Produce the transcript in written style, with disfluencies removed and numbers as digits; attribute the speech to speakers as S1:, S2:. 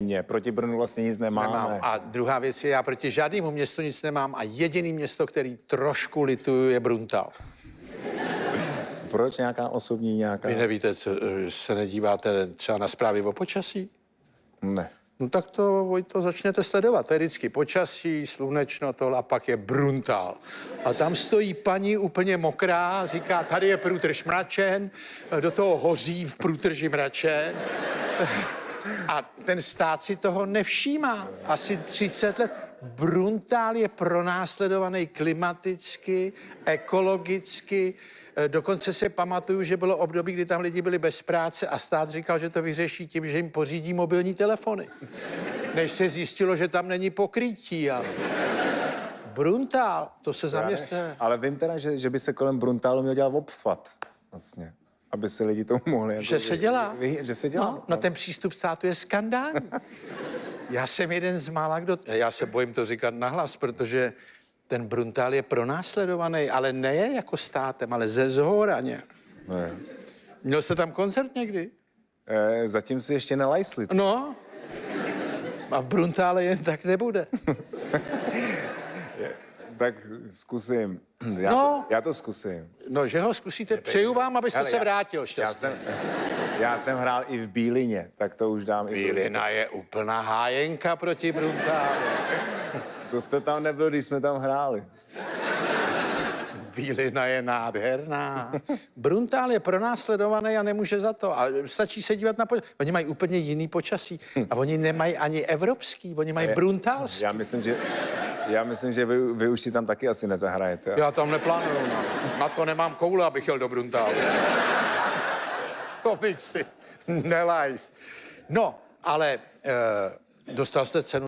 S1: mě. Proti Brnu vlastně nic nemáme.
S2: Nemám. A druhá věc je, já proti žádnému městu nic nemám a jediný město, který trošku lituju, je Bruntál.
S1: Proč nějaká osobní nějaká?
S2: Vy nevíte, co, se nedíváte třeba na zprávy o počasí?
S1: Ne.
S2: No tak to začnete sledovat. To je vždycky počasí, slunečno, tohle, a pak je Bruntál. A tam stojí paní úplně mokrá, říká, tady je průtrž mračen, do toho hoří v průtrži mračen. A ten stát si toho nevšímá. Asi 30 let. Bruntál je pronásledovaný klimaticky, ekologicky. Dokonce se pamatuju, že bylo období, kdy tam lidi byli bez práce a stát říkal, že to vyřeší tím, že jim pořídí mobilní telefony. Než se zjistilo, že tam není pokrytí. Ale Bruntál, to se zaměstná.
S1: Ale vím teda, že by se kolem Bruntálu měl dělat obchvat. Vlastně. Aby se lidi tomu mohli...
S2: Že se dělá.
S1: Že se dělá.
S2: No, ten přístup státu je skandální. Já jsem jeden z mála, kdo... Já se bojím to říkat nahlas, protože ten Bruntál je pronásledovaný, ale ne jako státem, ale ze zhora nějak.
S1: Ne.
S2: Měl jste tam koncert někdy?
S1: Zatím si ještě nelajsli.
S2: No. A v Bruntále jen tak nebude.
S1: Tak zkusím. Já to zkusím.
S2: No, že ho zkusíte. Přeju vám, abyste se vrátil šťastně.
S1: Já jsem hrál i v Bílině, tak to už dám.
S2: Bílina je úplná hájenka proti Bruntálu.
S1: To jste tam nebyl, když jsme tam hráli.
S2: Bílina je nádherná. Bruntál je pronásledovaný a nemůže za to. A stačí se dívat na počasí. Oni mají úplně jiný počasí. A oni nemají ani evropský, oni mají bruntálský.
S1: Já myslím, že vy už si tam taky asi nezahrajete.
S2: Já tam neplánuju. Na to nemám koule, abych jel do Bruntálu. To bych si nelajs. No, ale dostal jste cenu